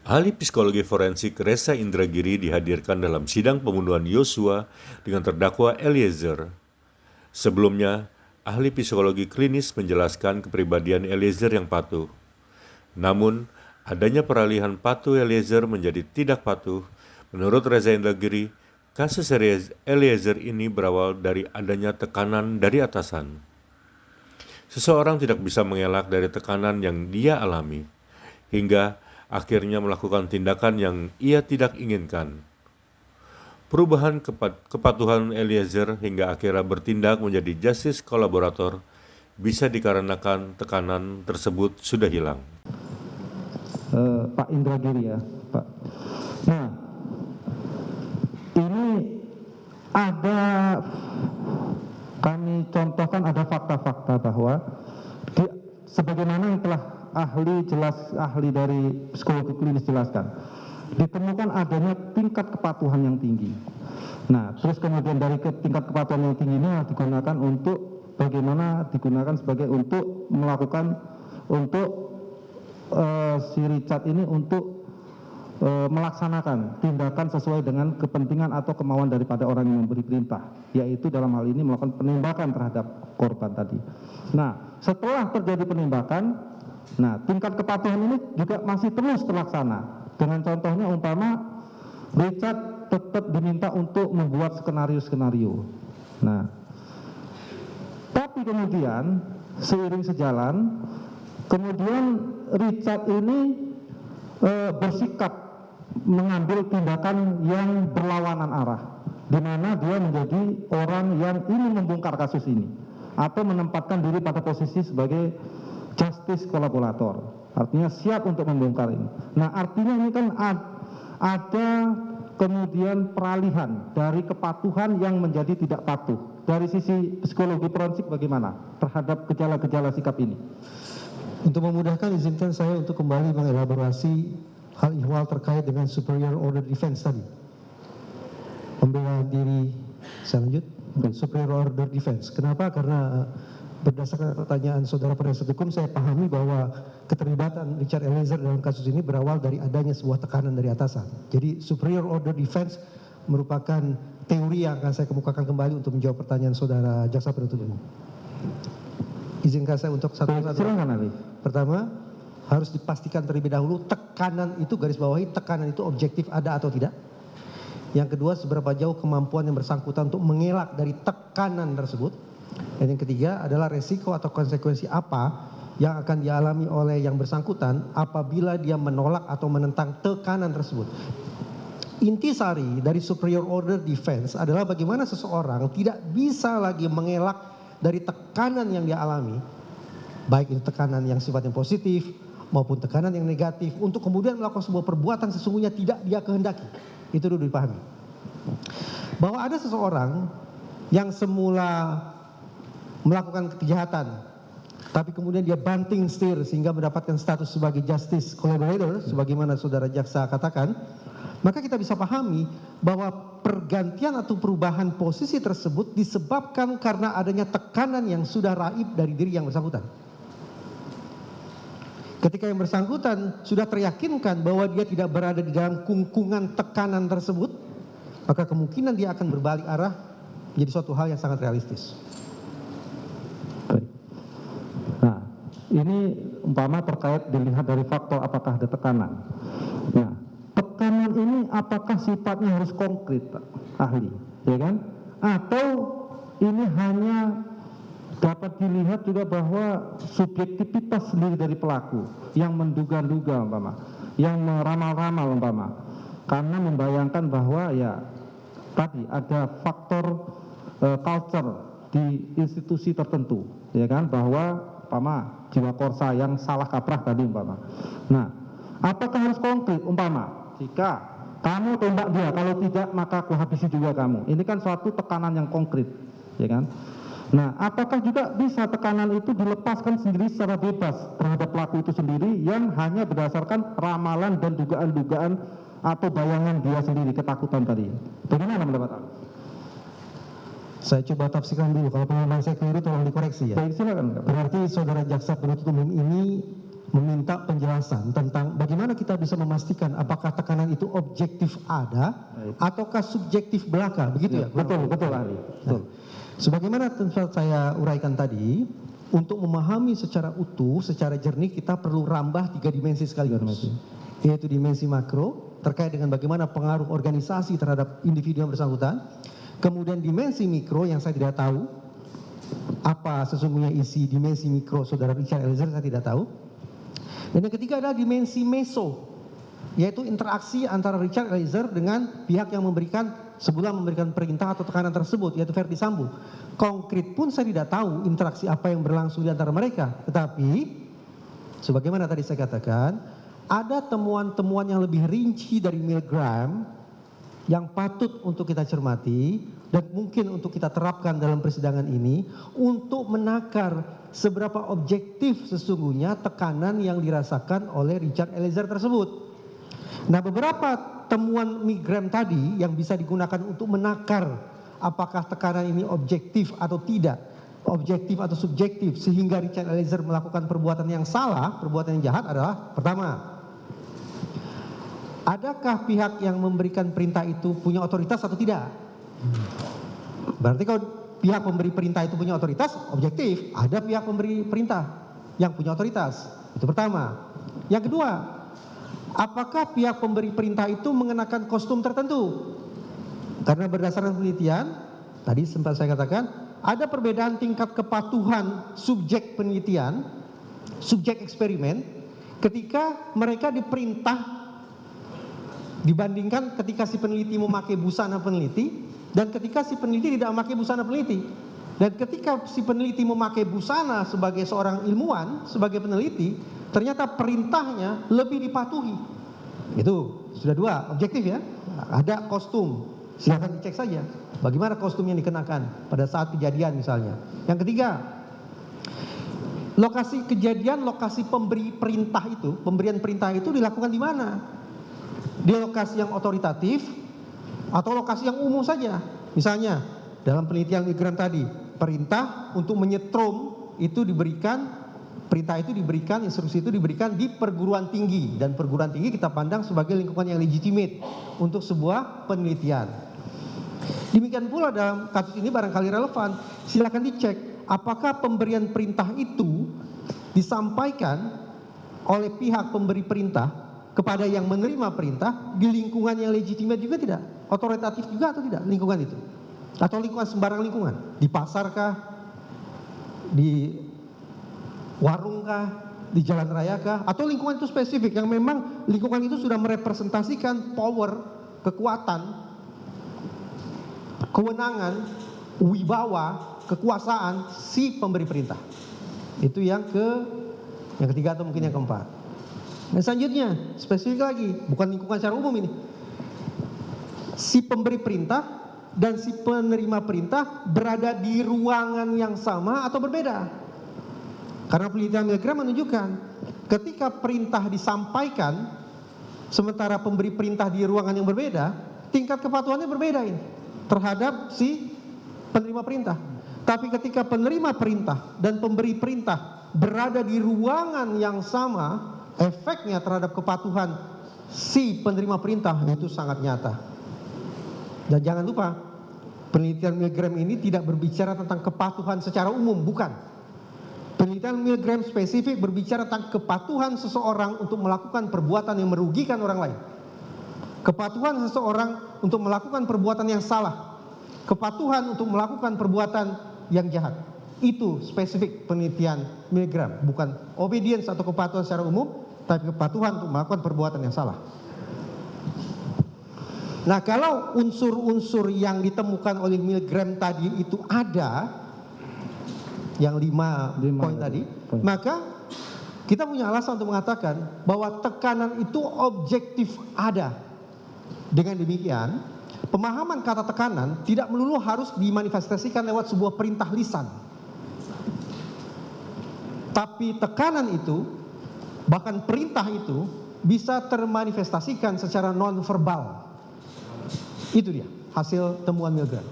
Ahli psikologi forensik Reza Indragiri dihadirkan dalam sidang pembunuhan Yosua dengan terdakwa Eliezer. Sebelumnya, ahli psikologi klinis menjelaskan kepribadian Eliezer yang patuh. Namun, adanya peralihan patuh Eliezer menjadi tidak patuh. Menurut Reza Indragiri, kasus Eliezer ini berawal dari adanya tekanan dari atasan. Seseorang tidak bisa mengelak dari tekanan yang dia alami, hingga akhirnya melakukan tindakan yang ia tidak inginkan. Perubahan kepatuhan Eliezer hingga akhirnya bertindak menjadi justice kolaborator bisa dikarenakan tekanan tersebut sudah hilang. Pak Indragiri ya, Pak. Nah, ini ada, kami contohkan ada fakta-fakta bahwa sebagaimana yang telah ahli dari psikologi klinis jelaskan, ditemukan adanya tingkat kepatuhan yang tinggi. Nah, terus kemudian dari tingkat kepatuhan yang tinggi ini digunakan untuk bagaimana digunakan sebagai untuk melakukan si Richard ini untuk melaksanakan tindakan sesuai dengan kepentingan atau kemauan daripada orang yang memberi perintah, yaitu dalam hal ini melakukan penembakan terhadap korban tadi. Nah, setelah terjadi penembakan, nah tingkat kepatuhan ini juga masih terus terlaksana. Dengan contohnya umpama Richard tetap diminta untuk membuat skenario-skenario. Nah, tapi kemudian seiring sejalan, kemudian Richard ini bersikap mengambil tindakan yang berlawanan arah, di mana dia menjadi orang yang ingin membongkar kasus ini atau menempatkan diri pada posisi sebagai justice kolaborator, artinya siap untuk membongkar ini. Nah, artinya ini kan ada kemudian peralihan dari kepatuhan yang menjadi tidak patuh. Dari sisi psikologi forensik bagaimana terhadap gejala-gejala sikap ini? Untuk memudahkan, izinkan saya untuk kembali mengelaborasi hal ihwal terkait dengan superior order defense tadi. Pembela diri, saya lanjut, superior order defense. Kenapa? Karena berdasarkan pertanyaan saudara penasihat hukum, saya pahami bahwa keterlibatan Richard Eliezer dalam kasus ini berawal dari adanya sebuah tekanan dari atasan. Jadi superior order defense merupakan teori yang akan saya kemukakan kembali untuk menjawab pertanyaan saudara jaksa penuntut umum. Izinkan saya untuk satu-satu. Silakan Ali. Pertama, harus dipastikan terlebih dahulu tekanan itu, garis bawahi tekanan itu objektif ada atau tidak. Yang kedua, seberapa jauh kemampuan yang bersangkutan untuk mengelak dari tekanan tersebut. Dan yang ketiga adalah resiko atau konsekuensi apa yang akan dialami oleh yang bersangkutan apabila dia menolak atau menentang tekanan tersebut. Intisari dari superior order defense adalah bagaimana seseorang tidak bisa lagi mengelak dari tekanan yang dia alami, baik itu tekanan yang sifatnya positif maupun tekanan yang negatif, untuk kemudian melakukan sebuah perbuatan sesungguhnya tidak dia kehendaki. Itu dulu dipahami. Bahwa ada seseorang yang semula melakukan kejahatan, tapi kemudian dia banting setir sehingga mendapatkan status sebagai justice collaborator, sebagaimana saudara jaksa katakan, maka kita bisa pahami bahwa pergantian atau perubahan posisi tersebut disebabkan karena adanya tekanan yang sudah raib dari diri yang bersangkutan. Ketika yang bersangkutan sudah teryakinkan bahwa dia tidak berada di dalam kungkungan tekanan tersebut, maka kemungkinan dia akan berbalik arah menjadi suatu hal yang sangat realistis. Baik. Nah, ini umpama terkait dilihat dari faktor apakah ada tekanan. Nah, tekanan ini apakah sifatnya harus konkret, ahli, ya kan? Atau ini hanya dapat dilihat juga bahwa subjektivitas sendiri dari pelaku yang menduga-duga umpama, yang meramal-ramal umpama, karena membayangkan bahwa ya tadi ada faktor culture di institusi tertentu, ya kan, bahwa umpama jiwa korsa yang salah kaprah tadi umpama. Nah, apakah harus konkret umpama jika kamu tembak dia, kalau tidak maka aku habisi juga kamu. Ini kan suatu tekanan yang konkret, ya kan? Nah, apakah juga bisa tekanan itu dilepaskan sendiri secara bebas terhadap pelaku itu sendiri yang hanya berdasarkan ramalan dan dugaan-dugaan atau bayangan dia sendiri, ketakutan tadi? Bagaimana pendapat Anda? Saya coba tafsirkan dulu, kalau pemahaman saya keliru tolong dikoreksi ya. Baik, silakan. Berarti saudara jaksa penuntut umum ini meminta penjelasan tentang bagaimana kita bisa memastikan apakah tekanan itu objektif ada ataukah subjektif belaka, begitu ya? Betul, betul ahli. Betul. Sebagaimana tempat saya uraikan tadi, untuk memahami secara utuh, secara jernih kita perlu rambah 3 dimensi sekaligus, yaitu dimensi makro terkait dengan bagaimana pengaruh organisasi terhadap individu yang bersangkutan, kemudian dimensi mikro yang saya tidak tahu apa sesungguhnya isi dimensi mikro saudara Richard Eliezer, saya tidak tahu. Dan yang ketiga adalah dimensi meso, yaitu interaksi antara Richard Eliezer dengan pihak yang sebelum memberikan perintah atau tekanan tersebut, yaitu Verdi Sambo. Konkret pun saya tidak tahu interaksi apa yang berlangsung di antara mereka. Tetapi, sebagaimana tadi saya katakan, ada temuan-temuan yang lebih rinci dari Milgram yang patut untuk kita cermati dan mungkin untuk kita terapkan dalam persidangan ini untuk menakar seberapa objektif sesungguhnya tekanan yang dirasakan oleh Richard Eliezer tersebut. Nah, beberapa temuan Milgram tadi yang bisa digunakan untuk menakar apakah tekanan ini objektif atau tidak, objektif atau subjektif, sehingga Richard Eliezer melakukan perbuatan yang salah, perbuatan yang jahat adalah: pertama, adakah pihak yang memberikan perintah itu punya otoritas atau tidak? Berarti kalau pihak pemberi perintah itu punya otoritas, objektif, ada pihak pemberi perintah yang punya otoritas. Itu pertama. Yang kedua, apakah pihak pemberi perintah itu mengenakan kostum tertentu? Karena berdasarkan penelitian, tadi sempat saya katakan, ada perbedaan tingkat kepatuhan subjek penelitian, subjek eksperimen, ketika mereka diperintah dibandingkan ketika si peneliti memakai busana peneliti dan ketika si peneliti tidak memakai busana peneliti. Dan ketika si peneliti memakai busana sebagai seorang ilmuwan, sebagai peneliti, ternyata perintahnya lebih dipatuhi. Itu sudah 2, objektif ya. Ada kostum, silakan dicek saja bagaimana kostum yang dikenakan pada saat kejadian misalnya. Yang ketiga, lokasi kejadian, lokasi pemberi perintah itu, pemberian perintah itu dilakukan di mana? Di lokasi yang otoritatif atau lokasi yang umum saja. Misalnya dalam penelitian Milgram tadi, perintah untuk menyetrum itu diberikan, perintah itu diberikan, instruksi itu diberikan di perguruan tinggi, dan perguruan tinggi kita pandang sebagai lingkungan yang legitimate untuk sebuah penelitian. Demikian pula dalam kasus ini barangkali relevan, silakan dicek apakah pemberian perintah itu disampaikan oleh pihak pemberi perintah kepada yang menerima perintah di lingkungan yang legitimate juga tidak, otoritatif juga atau tidak lingkungan itu, atau lingkungan sembarang lingkungan, di pasarkah, di warungkah, di jalan rayakah, atau lingkungan itu spesifik yang memang lingkungan itu sudah merepresentasikan power, kekuatan, kewenangan, wibawa, kekuasaan si pemberi perintah. Itu yang ketiga atau mungkin yang keempat. Dan selanjutnya, spesifik lagi, bukan lingkungan secara umum ini. Si pemberi perintah dan si penerima perintah berada di ruangan yang sama atau berbeda. Karena penelitian Milgram menunjukkan ketika perintah disampaikan sementara pemberi perintah di ruangan yang berbeda, tingkat kepatuhannya berbeda ini terhadap si penerima perintah. Tapi ketika penerima perintah dan pemberi perintah berada di ruangan yang sama, efeknya terhadap kepatuhan si penerima perintah itu sangat nyata. Dan jangan lupa, penelitian Milgram ini tidak berbicara tentang kepatuhan secara umum, bukan. Penelitian Milgram spesifik berbicara tentang kepatuhan seseorang untuk melakukan perbuatan yang merugikan orang lain. Kepatuhan seseorang untuk melakukan perbuatan yang salah. Kepatuhan untuk melakukan perbuatan yang jahat. Itu spesifik penelitian Milgram, bukan obedience atau kepatuhan secara umum, tapi kepatuhan untuk melakukan perbuatan yang salah. Nah, kalau unsur-unsur yang ditemukan oleh Milgram tadi itu ada, yang 5 poin tadi, maka kita punya alasan untuk mengatakan bahwa tekanan itu objektif ada. Dengan demikian, pemahaman kata tekanan tidak melulu harus dimanifestasikan lewat sebuah perintah lisan. Tapi tekanan itu, bahkan perintah itu, bisa termanifestasikan secara non-verbal. Itu dia hasil temuan Milgram.